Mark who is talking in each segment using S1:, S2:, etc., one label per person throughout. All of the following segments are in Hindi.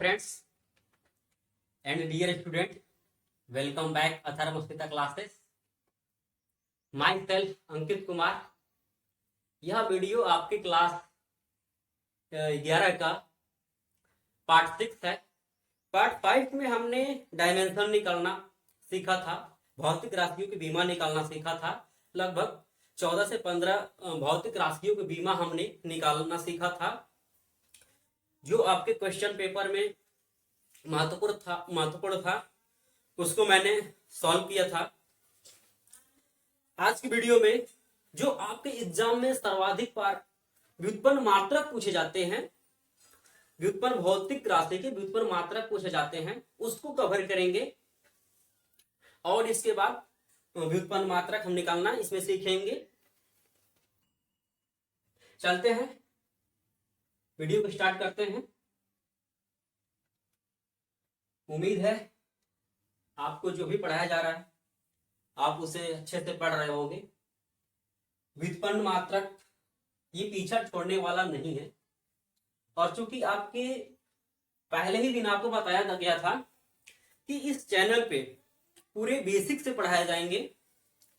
S1: friends and dear student, welcome back Atharvasmita classes. Myself Ankit Kumar. यह वीडियो आपकी क्लास 11 का पार्ट 6 है। पार्ट 5 में हमने डायमेंशन निकालना सीखा था, भौतिक राशियों की बीमा निकालना सीखा था। लगभग 14 से 15 भौतिक राशियों की बीमा हमने निकालना सीखा था, जो आपके क्वेश्चन पेपर में महत्वपूर्ण था। उसको मैंने सॉल्व किया था। आज की वीडियो में जो आपके एग्जाम में सर्वाधिक बार व्युत्पन्न मात्रक पूछे जाते हैं, व्युत्पन्न भौतिक राशि के व्युत्पन्न मात्रक पूछे जाते हैं, उसको कवर करेंगे और इसके बाद व्युत्पन्न मात्रक हम निकालना इसमें सीखेंगे। चलते हैं, वीडियो को स्टार्ट करते हैं। उम्मीद है आपको जो भी पढ़ाया जा रहा है आप उसे अच्छे से पढ़ रहे होंगे। व्युत्पन्न मात्रक ये पीछा छोड़ने वाला नहीं है, और चूंकि आपके पहले ही दिन आपको बताया गया था कि इस चैनल पे पूरे बेसिक से पढ़ाए जाएंगे,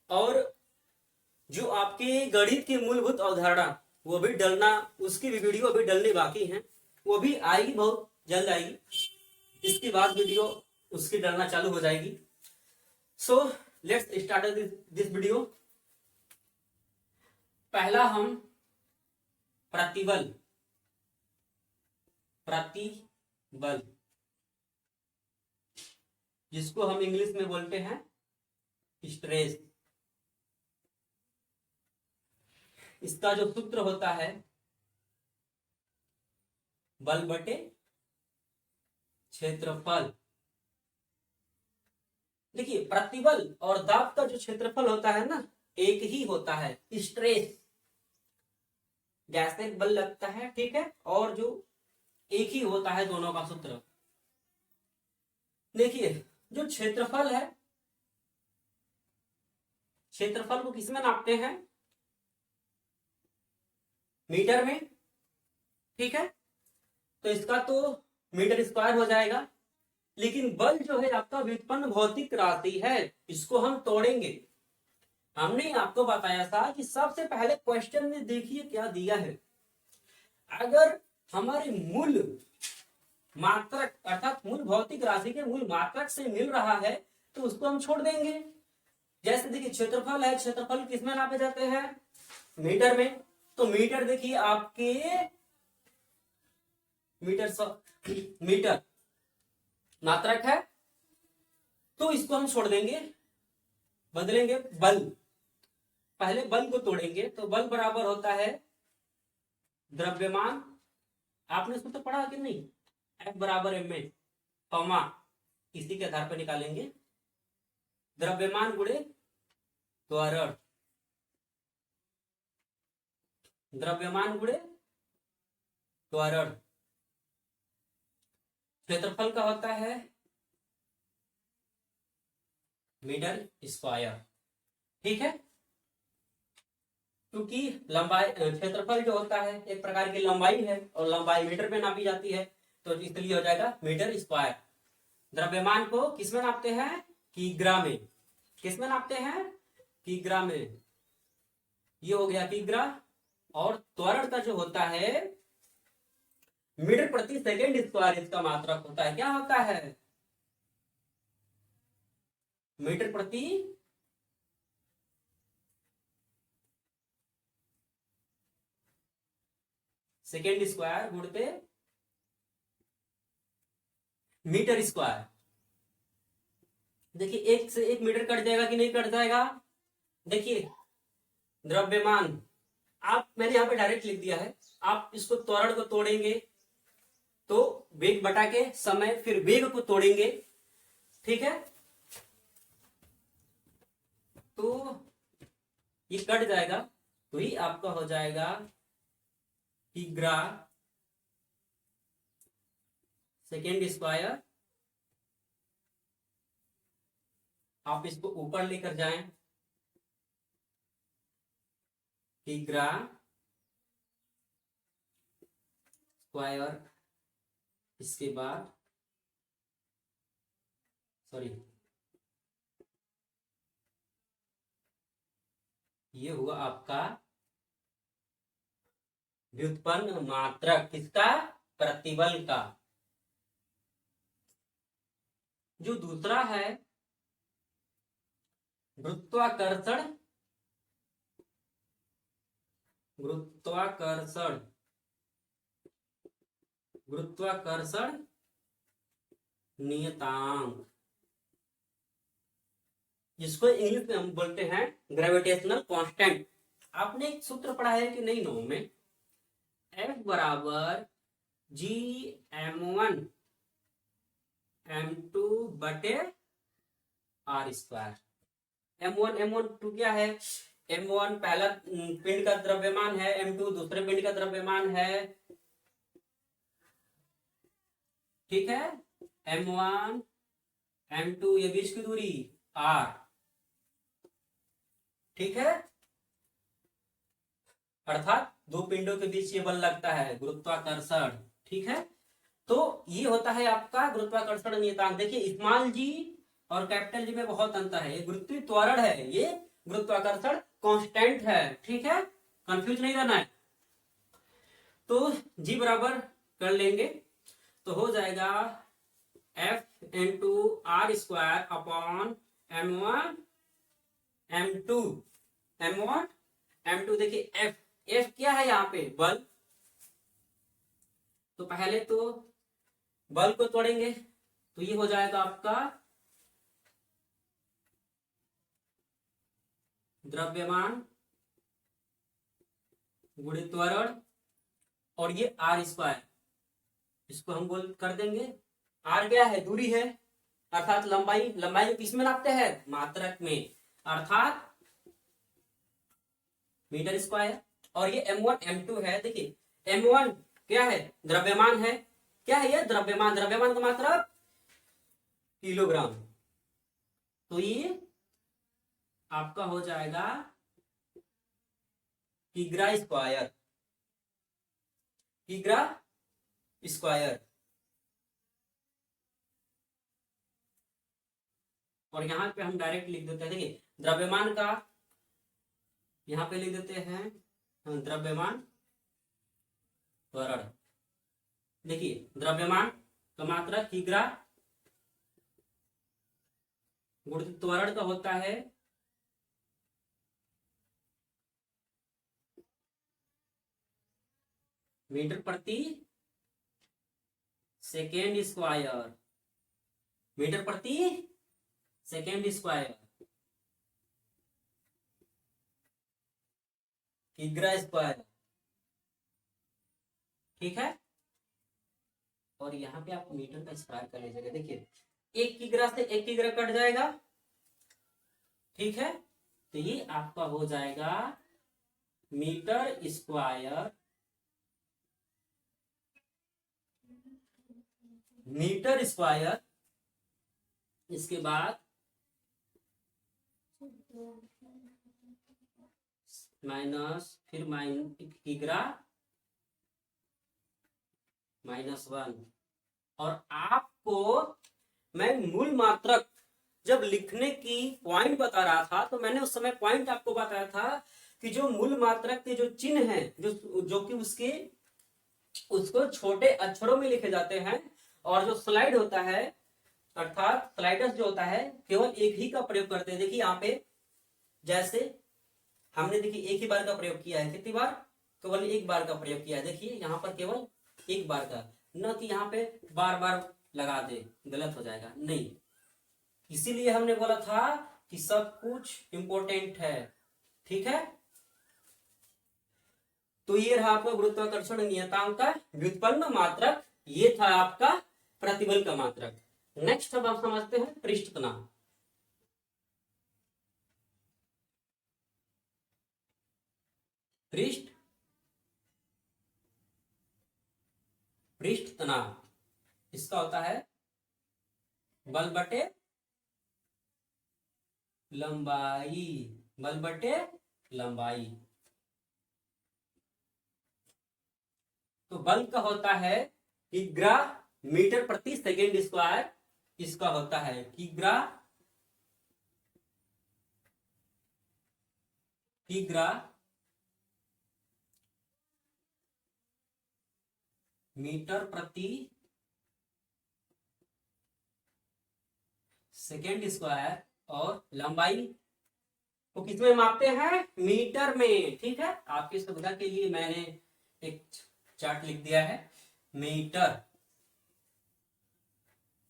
S1: और जो आपके गणित की मूलभूत अवधारणा वो भी डलना, उसकी भी वीडियो अभी डलने बाकी है, वो भी आएगी, बहुत जल्द आएगी। इसके बाद वीडियो उसकी डलना चालू हो जाएगी। So let's start this video. पहला हम प्रतिबल जिसको हम इंग्लिश में बोलते हैं स्ट्रेस, इसका जो सूत्र होता है बल बटे क्षेत्रफल। देखिए, प्रतिबल और दाब का जो क्षेत्रफल होता है ना, एक ही होता है। स्ट्रेस जैसे बल लगता है, ठीक है, और जो एक ही होता है दोनों का सूत्र। देखिए, जो क्षेत्रफल है, क्षेत्रफल को किसमें नापते हैं? मीटर में, ठीक है। तो इसका तो मीटर स्क्वायर हो जाएगा। लेकिन बल जो है आपका व्युत्पन्न भौतिक राशि है, इसको हम तोड़ेंगे। हमने आपको बताया था कि सबसे पहले क्वेश्चन में देखिए क्या दिया है। अगर हमारे मूल मात्रक अर्थात मूल भौतिक राशि के मूल मात्रक से मिल रहा है तो उसको हम छोड़ देंगे। जैसे देखिए, क्षेत्रफल है, क्षेत्रफल किसमें नापे जाते हैं? मीटर में। तो मीटर देखिए आपके मीटर मात्रक है, तो इसको हम छोड़ देंगे, बदलेंगे बल। पहले बल को तोड़ेंगे। तो बल बराबर होता है द्रव्यमान, आपने इसको तो पढ़ा कि नहीं, F बराबर m में, कॉमा इसी के आधार पर निकालेंगे। द्रव्यमान गुणे त्वरण, द्रव्यमान गुणे त्वरण। क्षेत्रफल का होता है मीटर स्क्वायर, ठीक है। क्योंकि लंबाई, क्षेत्रफल जो होता है एक प्रकार की लंबाई है, और लंबाई मीटर में नापी जाती है, तो इसलिए हो जाएगा मीटर स्क्वायर। द्रव्यमान को किसमें नापते हैं? किग्रा में। किसमें नापते हैं? किग्रा में। ये हो गया किग्रा। और त्वरण का जो होता है मीटर प्रति सेकेंड स्क्वायर, इसका मात्रक होता है, क्या होता है? मीटर प्रति सेकेंड स्क्वायर गुणते मीटर स्क्वायर। देखिए, एक से एक मीटर कट जाएगा कि नहीं कट जाएगा? देखिए, द्रव्यमान मैंने यहां पे डायरेक्ट लिख दिया है। आप इसको त्वरण को तोड़ेंगे तो वेग बटा के समय, फिर वेग को तोड़ेंगे, ठीक है, तो ये कट जाएगा, तो ही आपका हो जाएगा किग्रा सेकेंड स्क्वायर। आप इसको ऊपर लेकर जाएं, किग्रा स्क्वायर इसके बाद सॉरी ये हुआ आपका व्युत्पन्न मात्रक, किसका? प्रतिबल का। जो दूसरा है गुरुत्वाकर्षण, गुरुत्वाकर्षण, गुरुत्वाकर्षण नियतांक, जिसको इंग्लिश में हम बोलते हैं ग्रेविटेशनल कांस्टेंट। आपने एक सूत्र पढ़ा है कि नहीं नो में? F बराबर जी m1 m2 बटे आर स्क्वायर। m1 क्या है? m1 पहला पिंड का द्रव्यमान है, m2 दूसरे पिंड का द्रव्यमान है, ठीक है। m1 m2 ये बीच की दूरी r, ठीक है। अर्थात दो पिंडों के बीच ये बल लगता है, गुरुत्वाकर्षण, ठीक है। तो ये होता है आपका गुरुत्वाकर्षण नियतांक। देखिए स्मॉल जी और कैपिटल जी में बहुत अंतर है। ये गुरुत्वीय त्वरण है, ये गुरुत्वाकर्षण कांस्टेंट है, ठीक है। कंफ्यूज नहीं रहना है। तो जी बराबर कर लेंगे तो हो जाएगा F into R square upon m1 m2 m1 m2। देखिए F क्या है यहाँ पे? बल। तो पहले तो बल को तोड़ेंगे तो ये हो जाएगा आपका द्रव्यमान गुणित त्वरण, और ये आर स्क्वायर, इसको हम बोल कर देंगे। आर क्या है? दूरी है, अर्थात लंबाई। लंबाई को किसमें नापते हैं? मात्रक में, अर्थात मीटर स्क्वायर। और ये m1 m2 है। देखिए m1 क्या है? द्रव्यमान है। क्या है ये? द्रव्यमान। द्रव्यमान का मात्रक किलोग्राम। तो ये आपका हो जाएगा किग्रा स्क्वायर, किग्रा स्क्वायर। और यहां पे हम डायरेक्ट लिख देते हैं। देखिए द्रव्यमान का यहां पे लिख देते हैं द्रव्यमान त्वरण। देखिए द्रव्यमान का मात्रा किग्रा गुणित त्वरण का होता है मीटर प्रति सेकेंड स्क्वायर, मीटर प्रति सेकेंड स्क्वायर, किग्रा स्क्वायर, ठीक है। और यहाँ पे आप मीटर का स्क्वायर कर लीजिएगा। देखिए एक किग्रा से एक किग्रा कट जाएगा, ठीक है। तो ये आपका हो जाएगा मीटर स्क्वायर, मीटर स्क्वायर। इसके बाद माइनस, फिर किग्रा -1। और आपको मैं मूल मात्रक जब लिखने की पॉइंट बता रहा था तो मैंने उस समय पॉइंट आपको बताया था कि जो मूल मात्रक के जो चिन्ह हैं, जो कि उसके उसको छोटे अक्षरों में लिखे जाते हैं, और जो स्लाइड होता है अर्थात स्लाइडर्स जो होता है केवल एक ही का प्रयोग करते हैं। देखिए यहाँ पे जैसे हमने देखिए एक ही बार का प्रयोग किया है। कितनी बार? केवल एक बार का प्रयोग किया है। देखिए यहाँ पर केवल एक बार का, न कि यहाँ पे बार बार लगा दे, गलत हो जाएगा, नहीं। इसीलिए हमने बोला था कि सब कुछ इंपॉर्टेंट है, ठीक है। तो ये रहा आपका गुरुत्वाकर्षण नियतांक का व्युत्पन्न मात्रक, ये था आपका प्रतिबल का मात्रक। नेक्स्ट अब आप समझते हैं पृष्ठ तनाव। पृष्ठ तनाव इसका होता है बल बटे लंबाई, बल बटे लंबाई। तो बल का होता है किग्रा मीटर प्रति सेकेंड स्क्वायर इसका होता है। किग्रा मीटर प्रति सेकेंड स्क्वायर, और लंबाई को किसमें मापते हैं? मीटर में। ठीक है, आपकी सुविधा के लिए मैंने एक चार्ट लिख दिया है। मीटर,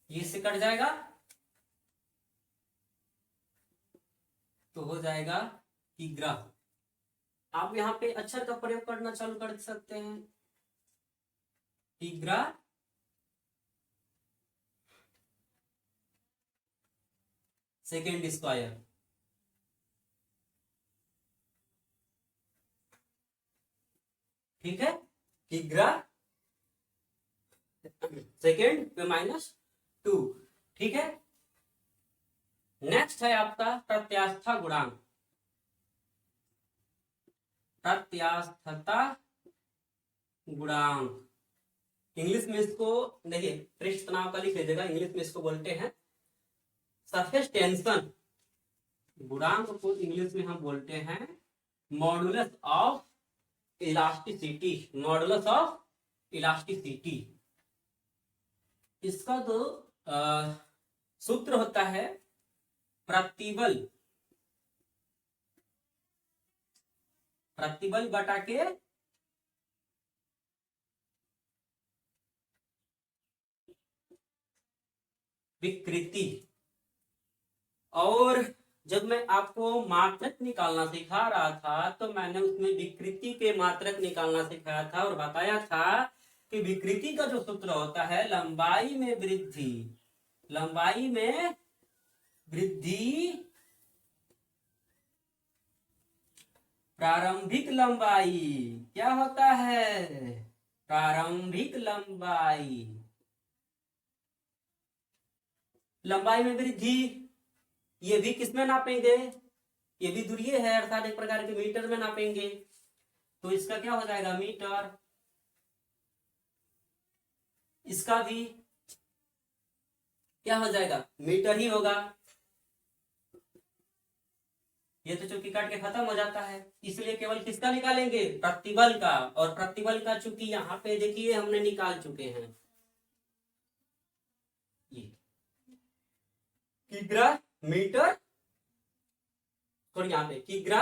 S1: ये से कट जाएगा तो हो जाएगा किग्रा। आप यहाँ पे अक्षर का प्रयोग करना चालू कर सकते हैं। किग्रा सेकेंड स्क्वायर। ठीक है, किग्रा सेकेंड पे -2। ठीक है, नेक्स्ट है आपका प्रत्यास्थता गुणांक। प्रत्यास्थता गुणांक, इंग्लिश में इसको देखिए, पृष्ठ तनाव का लिख लीजिएगा, इंग्लिश में इसको बोलते हैं सरफेस टेंशन। गुणांक को इंग्लिश में हम बोलते हैं modulus of elasticity. Modulus of elasticity, इसका जो सूत्र होता है प्रतिबल बटा के विकृति। और जब मैं आपको मात्रक निकालना सिखा रहा था तो मैंने उसमें विकृति के मात्रक निकालना सिखाया था और बताया था कि विकृति का जो सूत्र होता है लंबाई में वृद्धि, प्रारंभिक लंबाई। क्या होता है? प्रारंभिक लंबाई में वृद्धि। ये भी किसमें नापेंगे? ये भी दूरी है, अर्थात एक प्रकार के मीटर में नापेंगे। तो इसका क्या हो जाएगा? मीटर। इसका भी क्या हो जाएगा? मीटर ही होगा। ये तो चूंकि काट के खत्म हो जाता है, इसलिए केवल किसका निकालेंगे? प्रतिबल का। और प्रतिबल का चूंकि यहाँ पे देखिए हमने निकाल चुके हैं, ये किग्रा मीटर, थोड़ी यहाँ पे किग्रा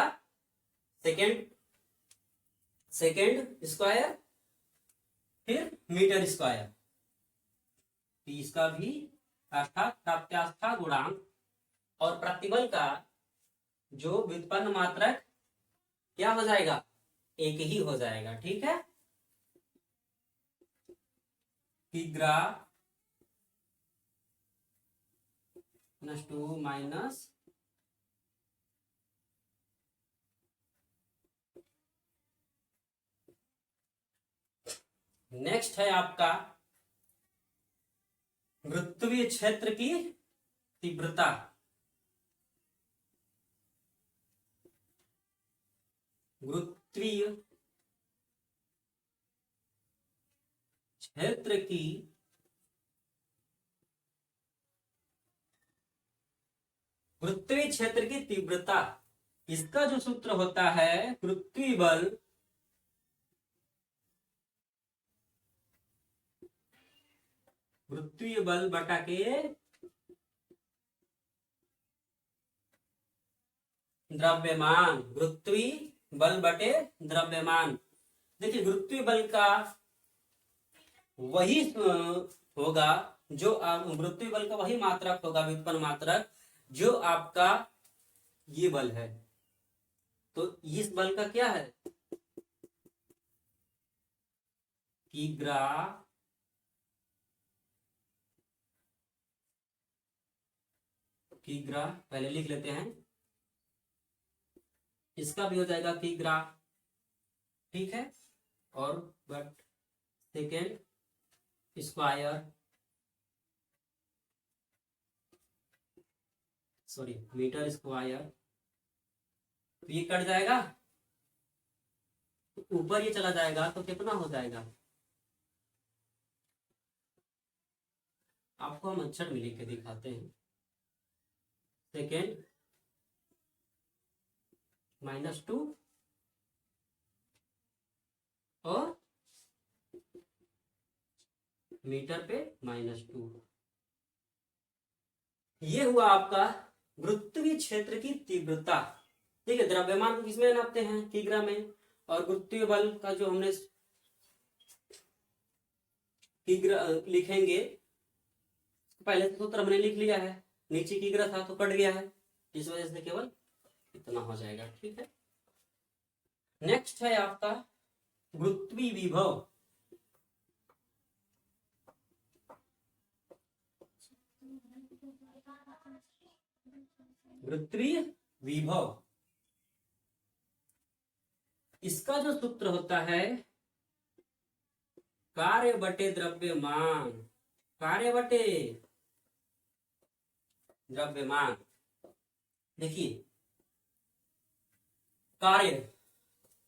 S1: सेकेंड स्क्वायर, फिर मीटर स्क्वायर। इसका भी अर्थात प्रत्यास्थता गुणांक और प्रतिबल का जो व्युत्पन्न मात्रक क्या हो जाएगा? एक ही हो जाएगा। ठीक है, किग्रा -2 माइनस नेक्स्ट है आपका वृत्तीय क्षेत्र की तीव्रता। वृत्तीय क्षेत्र की तीव्रता, इसका जो सूत्र होता है पृथ्वी बल बटा के द्रव्यमान। पृथ्वी बल बटे द्रव्यमान। देखिए, गुरुत्वीय बल का वही होगा जो आप, गुरुत्वीय बल का वही मात्रक होगा, व्युत्पन्न मात्रक, जो आपका ये बल है। तो इस बल का क्या है? किग्रा पहले लिख लेते हैं, इसका भी हो जाएगा किग्रा। ठीक है, और but second square, sorry metre square. तो ये कट जाएगा, ऊपर ये चला जाएगा तो कितना हो जाएगा? आपको हम अक्षर में लिख के दिखाते हैं। सेकेंड -2 और मीटर पे -2। ये हुआ आपका गुरुत्वीय क्षेत्र की तीव्रता। ठीक है, द्रव्यमान को किसमें नापते हैं? किग्रा में। और गुरुत्वीय बल का जो हमने किग्रा लिखेंगे, पहले तो सूत्र हमने लिख लिया है, नीचे किग्रा था तो कट गया है, इस वजह से केवल इतना हो जाएगा। ठीक है, नेक्स्ट है आपका गुरुत्वीय विभव। गुरुत्वीय विभव, इसका जो सूत्र होता है कार्य बटे द्रव्यमान। कार्य बटे द्रव्यमान। देखिए, कार्य,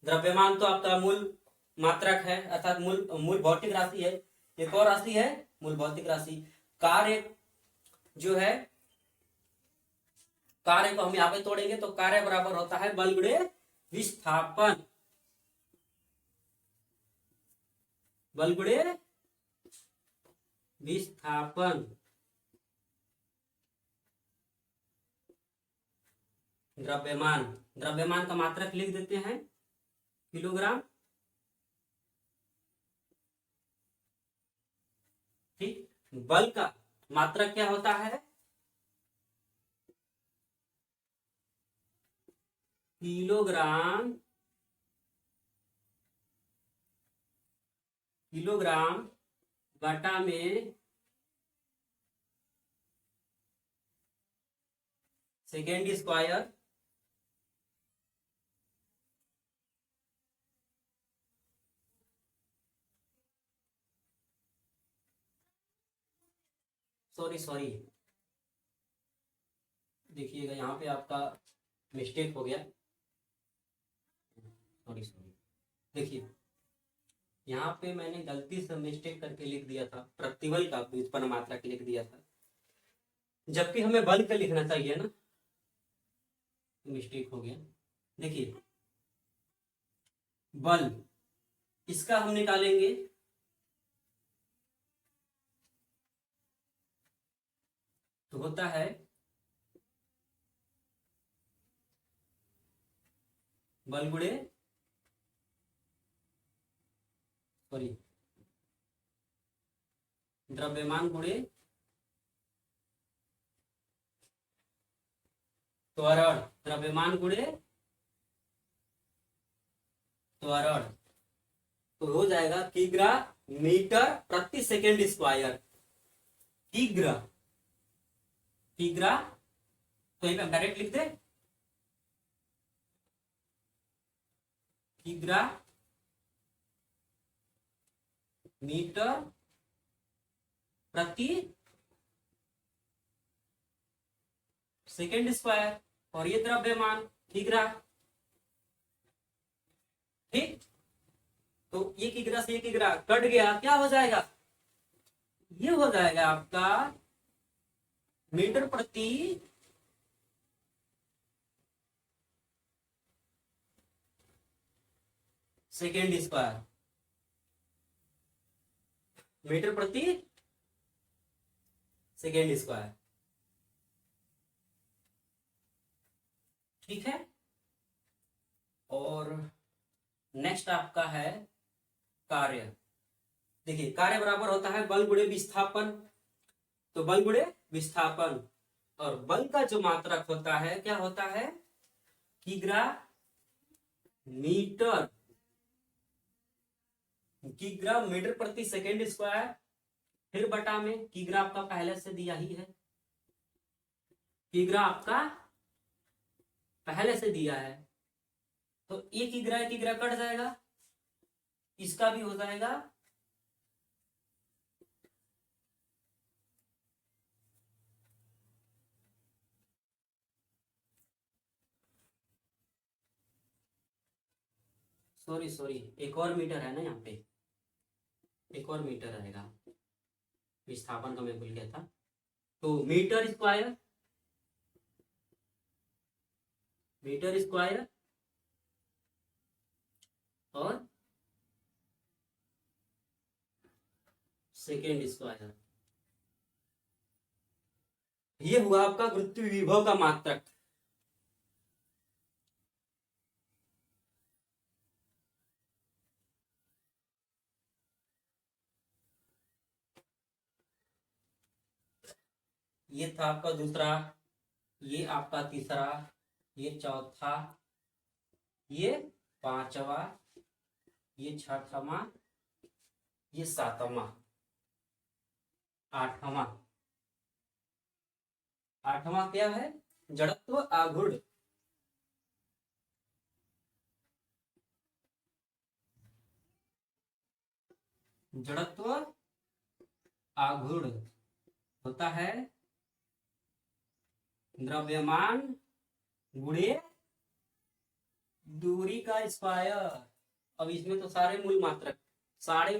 S1: द्रव्यमान तो आपका मूल मात्रक है, अर्थात मूल भौतिक राशि है। एक और राशि है मूल भौतिक राशि। कार्य जो है, कार्य को हम यहाँ पे तोड़ेंगे तो कार्य बराबर होता है बल गुणे विस्थापन। बल गुणे विस्थापन। द्रव्यमान, द्रव्यमान का मात्रक लिख देते हैं किलोग्राम। ठीक, बल का मात्रक क्या होता है? किलोग्राम। किलोग्राम बटा में सेकेंड स्क्वायर। सॉरी, देखिएगा यहाँ पे आपका मिस्टेक हो गया। सॉरी, देखिए यहाँ पे मैंने गलती से मिस्टेक करके लिख दिया था, प्रतिबल का व्युत्पन्न मात्रक लिख दिया था, जबकि हमें बल का लिखना चाहिए ना, मिस्टेक हो गया। देखिए, बल, इसका हम निकालेंगे तो होता है बल गुणे, सॉरी, द्रव्यमान गुणे त्वरण। द्रव्यमान गुणे त्वरण, तो हो जाएगा किग्रा मीटर प्रति सेकेंड स्क्वायर। किग्रा, किग्रा, तो यहीं पे हम डायरेक्ट लिख दे, किग्रा मीटर प्रति सेकेंड स्क्वायर, और ये द्रव्यमान किग्रा। ठीक, तो ये किग्रा से ये किग्रा कट गया, क्या हो जाएगा? ये हो जाएगा आपका मीटर प्रति सेकेंड स्क्वायर। मीटर प्रति सेकेंड स्क्वायर। ठीक है, और नेक्स्ट आपका है कार्य। देखिए, कार्य बराबर होता है बल गुणे विस्थापन। तो बल गुणे विस्थापन, और बल का जो मात्रक होता है क्या होता है? किग्रा मीटर, किग्रा मीटर प्रति सेकेंड स्क्वायर, फिर बटा में किग्रा आपका पहले से दिया ही है, किग्रा आपका पहले से दिया है, तो एक किग्रा कट जाएगा, इसका भी हो जाएगा सॉरी, एक और मीटर है ना यहाँ पे, एक और मीटर आएगा। विस्थापन का मैं भूल गया था। तो मीटर स्क्वायर, मीटर स्क्वायर और सेकेंड स्क्वायर, ये हुआ आपका गुरुत्व विभव का मात्रक। ये था आपका दूसरा, ये आपका तीसरा, ये चौथा, ये पांचवा, ये छठवां, ये सातवां, आठवां। आठवां क्या है? जड़त्व आघूर्ण। जड़त्व आघूर्ण होता है द्रव्यमान गुणे दूरी का स्क्वायर। अब इसमें तो सारे मूल मात्रक, सारे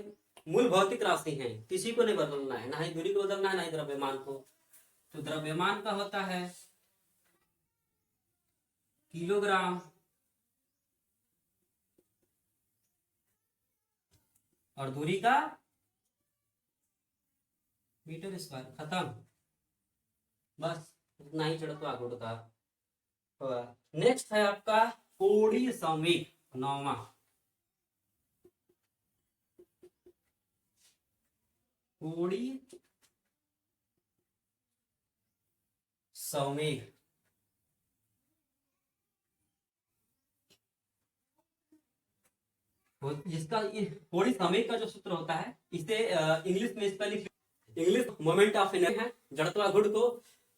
S1: मूल भौतिक राशि हैं, किसी को नहीं बदलना है, ना ही दूरी को बदलना है, ना ही द्रव्यमान को। तो द्रव्यमान का होता है किलोग्राम और दूरी का मीटर स्क्वायर। खत्म, बस उतना ही जड़त्व आघूर्ण था। नेक्स्ट है आपका कोणीय संवेग, नौवां। कोणीय संवेग, जिसका कोणीय संवेग का जो सूत्र होता है, इसे इंग्लिश में इसका लिख, इंग्लिश मोमेंट ऑफ इनर्शिया है। जड़त्वाघूर्ण को,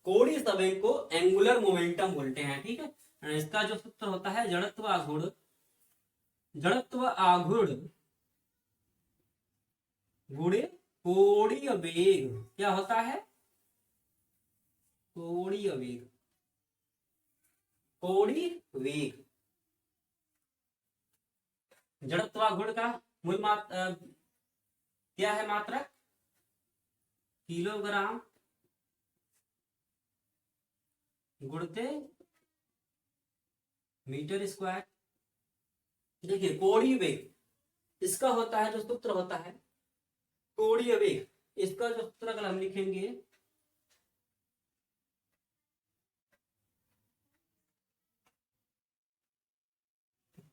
S1: कोणीय संवेग को एंगुलर मोमेंटम बोलते हैं, ठीक है। इसका जो सूत्र होता है जड़त्वाघूर्ण, जड़त्व आघूर्ण गुणे कोणीय वेग, क्या होता है? कोणीय वेग, कोणीय वेग। जड़त्वाघूर्ण का मूल क्या है मात्रक? किलोग्राम गुणते मीटर स्क्वायर। देखिए कोणीय वेग, इसका होता है जो सूत्र होता है कोणीय वेग, इसका जो सूत्र अगर हम लिखेंगे,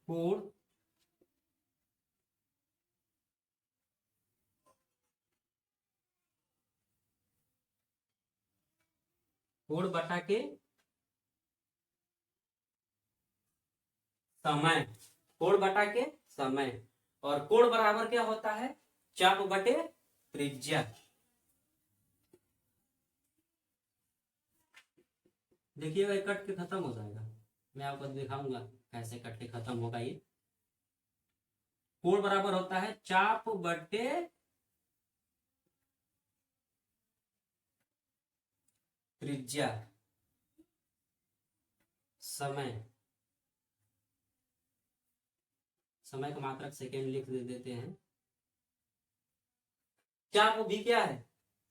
S1: कोण कोण बटा के समय, कोण बटा के समय, और कोण बराबर क्या होता है? चाप बटे त्रिज्या। देखिएगा कट के खत्म हो जाएगा, मैं आपको दिखाऊंगा कैसे कट के खत्म होगा। ये कोण बराबर होता है चाप बटे त्रिज्या, समय, समय का मात्रक सेकेंड लिख देते हैं। चाप भी क्या है,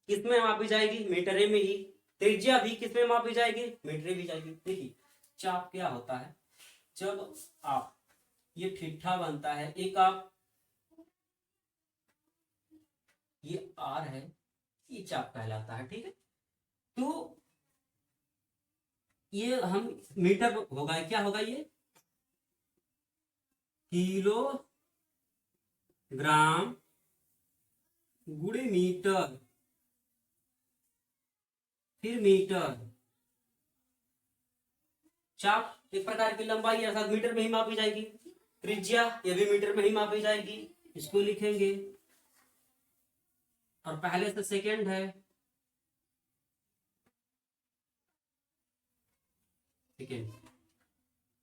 S1: किसमें मापी जाएगी? मीटरे में ही। त्रिज्या भी किसमें मापी जाएगी? मीटरे भी जाएगी। देखिए चाप क्या होता है, जब आप ये ठिठा बनता है, एक आप ये आर है, ये चाप कहलाता है, ठीक है। तो ये हम मीटर होगा, क्या होगा ये? किलो ग्राम गुणे मीटर, फिर मीटर। चाप एक प्रकार की लंबाई अर्थात मीटर में ही मापी जाएगी। त्रिज्या ये भी मीटर में ही मापी जाएगी, इसको लिखेंगे। और पहले से सेकेंड है, सेकेंड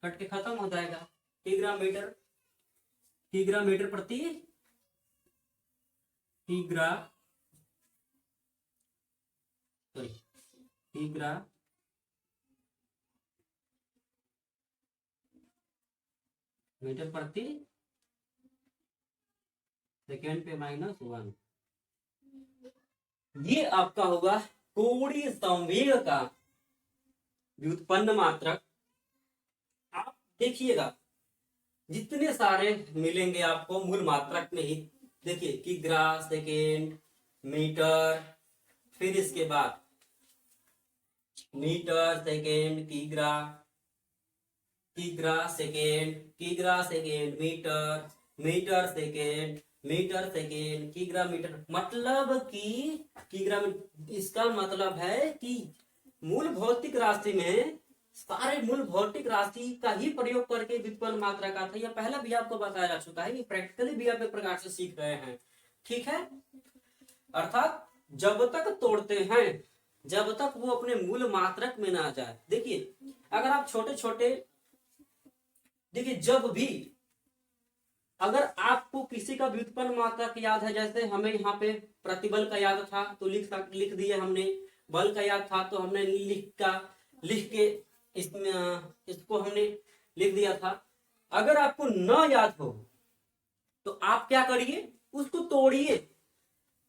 S1: कट के खत्म हो जाएगा। किग्राम मीटर, किग्राम मीटर प्रति किग्रा, सॉरी किग्रा मीटर प्रति सेकेंड पे -1। ये आपका होगा कोणीय संवेग का व्युत्पन्न मात्रक। आप देखिएगा जितने सारे मिलेंगे आपको मूल मात्रक में ही, देखिए किग्रा, सेकेंड, मीटर, फिर इसके बाद मीटर, सेकेंड, किग्रा, किग्रा सेकेंड, किग्रा second, metre, metre second, metre second, किग्रा मीटर, मतलब कि किग्रा, इसका मतलब है कि मूल भौतिक राशि में सारे मूल भौतिक राशि का ही प्रयोग करके व्युत्पन्न मात्रा का था। यह पहला भी आपको बताया जा चुका है, प्रैक्टिकली भी आप एक प्रकार से सीख रहे हैं। ठीक है, अर्थात जब तक तोड़ते हैं जब तक वो अपने मूल मात्रक में ना जाए। देखिए अगर आप छोटे छोटे, देखिए जब भी अगर आपको किसी का व्युत्पन्न मात्रक याद है, जैसे हमें यहाँ पे प्रतिबल का याद था तो लिख दिया हमने, बल का याद था तो हमने लिख के इसमें इसको हमने लिख दिया था। अगर आपको न याद हो तो आप क्या करिए, उसको तोड़िए,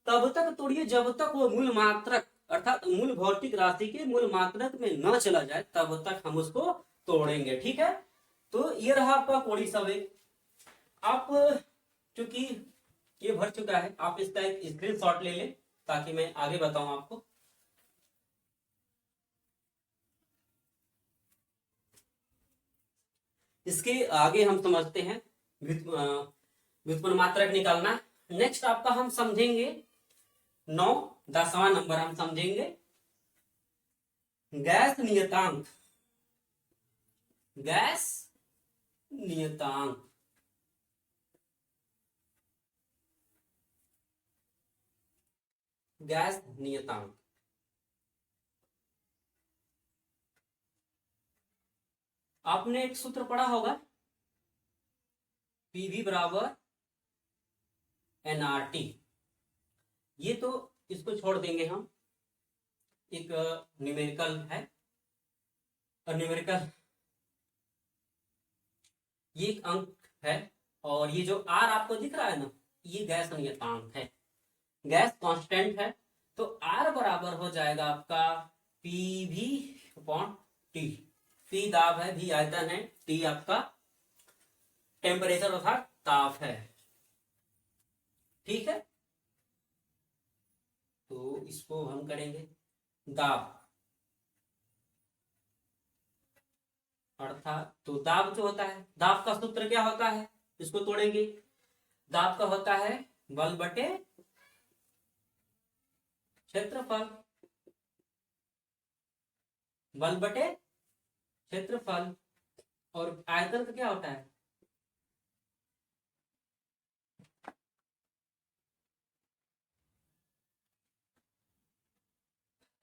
S1: तब तक तोड़िए जब तक वो मूल मात्रक अर्थात मूल भौतिक राशि के मूल मात्रक में न चला जाए, तब तक हम उसको तोड़ेंगे। ठीक है, तो ये रहा आपका कोणीय संवेग। आप चूंकि ये भर चुका है, आप इसका एक स्क्रीनशॉट ले लें ताकि मैं आगे बताऊं आपको। इसके आगे हम समझते हैं व्युत्पन्न मात्रक निकालना। नेक्स्ट आपका हम समझेंगे 9, 10वां नंबर हम समझेंगे गैस नियतांक। गैस नियतांक, गैस नियतांक। आपने एक सूत्र पढ़ा होगा, पीवी बराबर एनआरटी। ये तो इसको छोड़ देंगे हम, एक न्यूमेरिकल है, और न्यूमेरिकल ये एक अंक है, और ये जो आर आपको दिख रहा है ना, ये गैस नियतांक है, गैस कांस्टेंट है। तो आर बराबर हो जाएगा आपका P V upon T. P दाब है, भी आयतन है, टी आपका टेम्परेचर अर्थात ताप है। ठीक है, तो इसको हम करेंगे दाब, अर्थात तो दाब जो होता है, दाब का सूत्र क्या होता है, इसको तोड़ेंगे। दाब का होता है बल बटे क्षेत्रफल, बल बटे क्षेत्रफल। और आयतन का क्या होता है,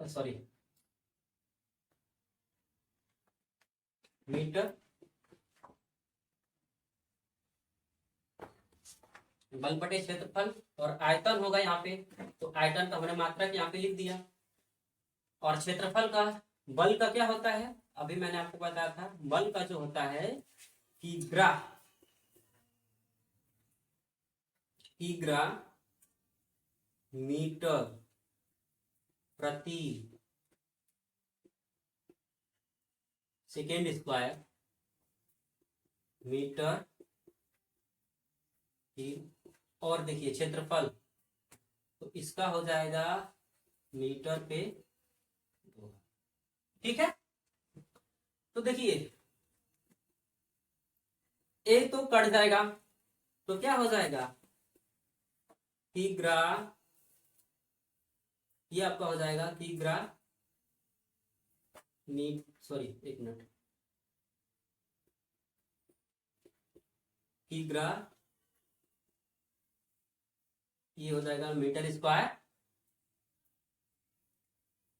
S1: सॉरी मीटर, बल बटे क्षेत्रफल, और आयतन होगा यहाँ पे, तो आयतन का हमने मात्रक यहाँ पे लिख दिया। और क्षेत्रफल का, बल का क्या होता है, अभी मैंने आपको बताया था, बल का जो होता है किग्रा, किग्रा मीटर प्रति सेकेंड स्क्वायर मीटर। और देखिए क्षेत्रफल, तो इसका हो जाएगा मीटर पे 2। ठीक है, तो देखिए एक तो कट जाएगा, तो क्या हो जाएगा किग्रा, ये आपका हो जाएगा किग्रा सॉरी एक मिनट, किग्रा, ये हो जाएगा मीटर स्क्वायर,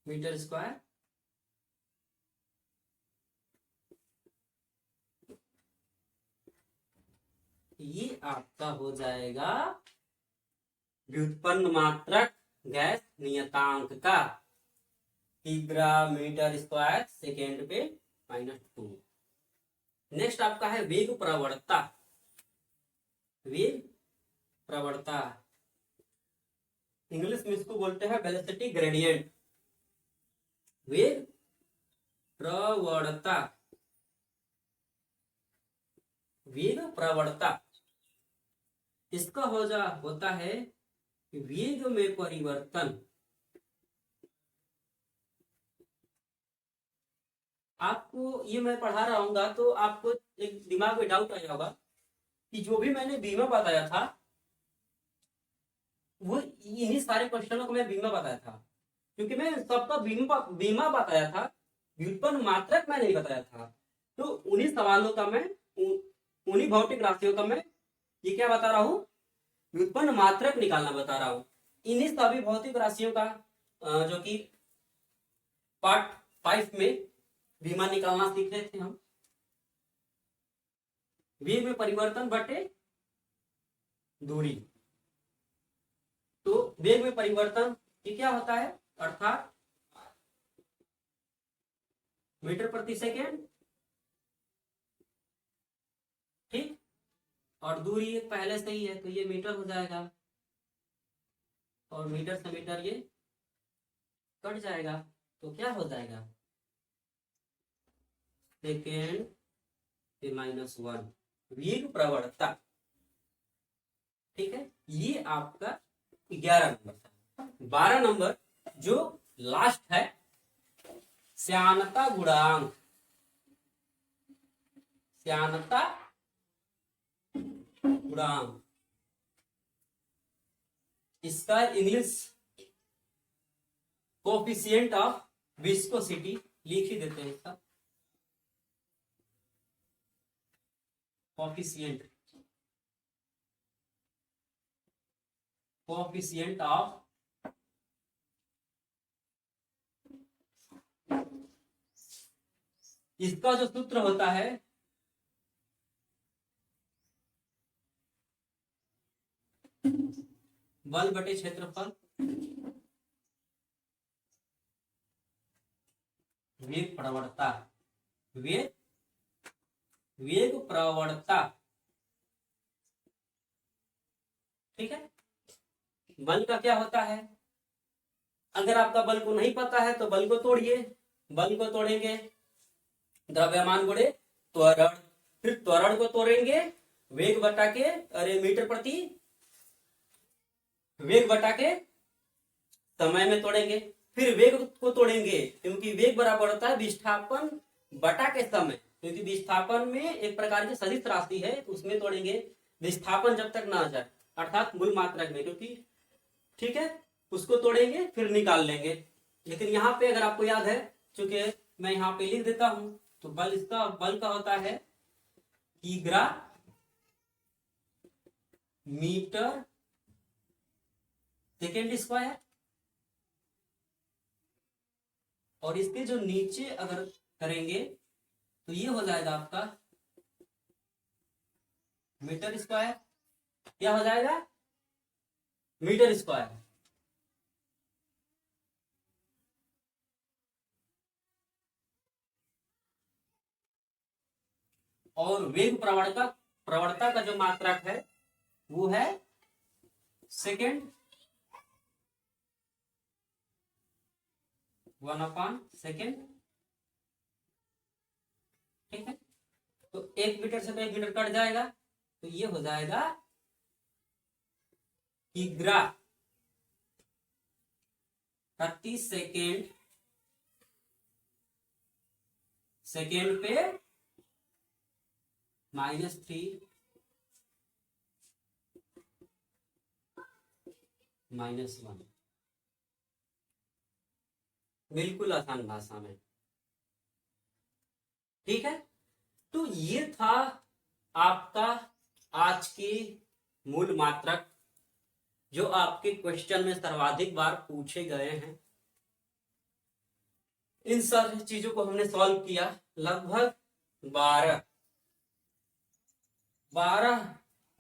S1: मीटर स्क्वायर, ये आपका हो जाएगा व्युत्पन्न मात्रक गैस नियतांक का, किग्रा मीटर स्क्वायर सेकेंड पे -2। नेक्स्ट आपका है वेग प्रवणता, वेग प्रवणता। इंग्लिश में इसको बोलते हैं वेलोसिटी ग्रेडियंट, वेग प्रवणता, वेग प्रवणता। इसका होता है वेग में परिवर्तन। आपको ये मैं पढ़ा रहा हूँ तो आपको एक दिमाग में डाउट आया होगा कि जो भी मैंने बीमा बताया था वो इन्हीं सारे क्वेश्चनों को मैं बीमा बताया था, क्योंकि मैं सबका बीमा बताया था, व्युत्पन्न मात्रक मैं नहीं बताया था। तो उन्हीं सवालों का मैं उन्हीं भौतिक राशियों का मैं ये क्या बता रहा हूँ, व्युत्पन्न मात्रक निकालना बता रहा हूँ। इन्हीं सभी भौतिक राशियों का जो कि पार्ट 5 में बीमा निकालना सीख रहे थे हम। वेग में परिवर्तन बटे दूरी। तो वेग में परिवर्तन ये क्या होता है, अर्थात मीटर प्रति सेकेंड, ठीक, और दूरी ये पहले से ही है तो ये मीटर हो जाएगा, और मीटर से मीटर ये कट जाएगा तो क्या हो जाएगा, सेकेंड के -1 वेग प्रवणता। ठीक है, ये आपका 11 नंबर था। 12 नंबर जो लास्ट है, श्यानता गुणांक। श्यानता गुणांक, इसका इंग्लिश कोफिशिएंट ऑफ विस्कोसिटी लिख ही देते हैं इसका कोफिशिएंट, कोफिशिएंट ऑफ इसका जो सूत्र होता है बल बटे क्षेत्रफल, वेग प्रवणता, वेग प्रवणता। ठीक है, बल का क्या होता है, अगर आपका बल को नहीं पता है तो बल को तोड़िए। बल को तोड़ेंगे द्रव्यमान गुणे त्वरण, फिर त्वरण को तोड़ेंगे वेग बटा के, अरे मीटर प्रति वेग बटा के समय में तोड़ेंगे, फिर वेग को तोड़ेंगे क्योंकि वेग बराबर होता है विस्थापन बटा के समय, क्योंकि विस्थापन में एक प्रकार की सदिश राशि है तो उसमें तोड़ेंगे विस्थापन जब तक ना आ जाए, अर्थात मूल मात्रक में, क्योंकि ठीक है उसको तोड़ेंगे फिर निकाल लेंगे। लेकिन यहाँ पे अगर आपको याद है, चूंकि मैं यहाँ पे लिख देता हूं, तो बल इसका बल का होता है किग्रा मीटर सेकेंड स्क्वायर, और इसके जो नीचे अगर करेंगे तो ये हो जाएगा आपका मीटर स्क्वायर। क्या हो जाएगा, मीटर स्क्वायर। और वेग प्रवणता का जो मात्रक है वो है सेकेंड, 1/सेकेंड। ठीक है, तो 1 मीटर से तो 1 मीटर कट जाएगा तो ये हो जाएगा किग्रा प्रति सेकेंड, सेकेंड पे -3 -1, बिल्कुल आसान भाषा में। ठीक है, तो ये था आपका आज की मूल मात्रक जो आपके क्वेश्चन में सर्वाधिक बार पूछे गए हैं। इन सारी चीजों को हमने सॉल्व किया, लगभग 12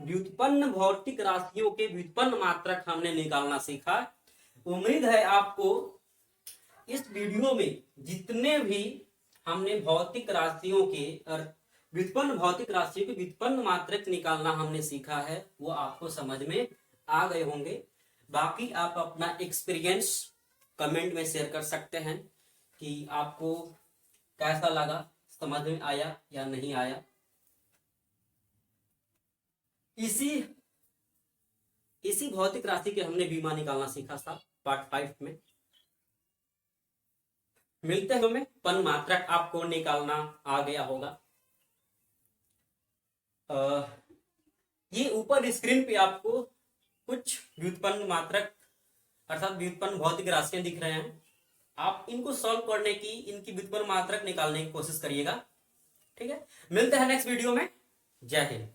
S1: व्युत्पन्न भौतिक राशियों के व्युत्पन्न मात्रक हमने निकालना सीखा। उम्मीद है आपको इस वीडियो में जितने भी हमने भौतिक राशियों के और व्युत्पन्न भौतिक राशियों के व्युत्पन्न मात्रक निकालना हमने सीखा है वो आपको समझ में आ गए होंगे। बाकी आप अपना एक्सपीरियंस कमेंट में शेयर कर सकते हैं कि आपको कैसा लगा, समझ में आया या नहीं आया। इसी इसी भौतिक राशि के हमने बीमा निकालना सीखा था पार्ट 5 में। मिलते हैं हमें पन मात्रक आपको निकालना आ गया होगा। ये ऊपर स्क्रीन पे आपको कुछ व्युत्पन्न मात्रक अर्थात व्युत्पन्न भौतिक राशियां दिख रहे हैं। आप इनको सॉल्व करने की, इनकी व्युत्पन्न मात्रक निकालने की कोशिश करिएगा। ठीक है, मिलते हैं नेक्स्ट वीडियो में। जय हिंद।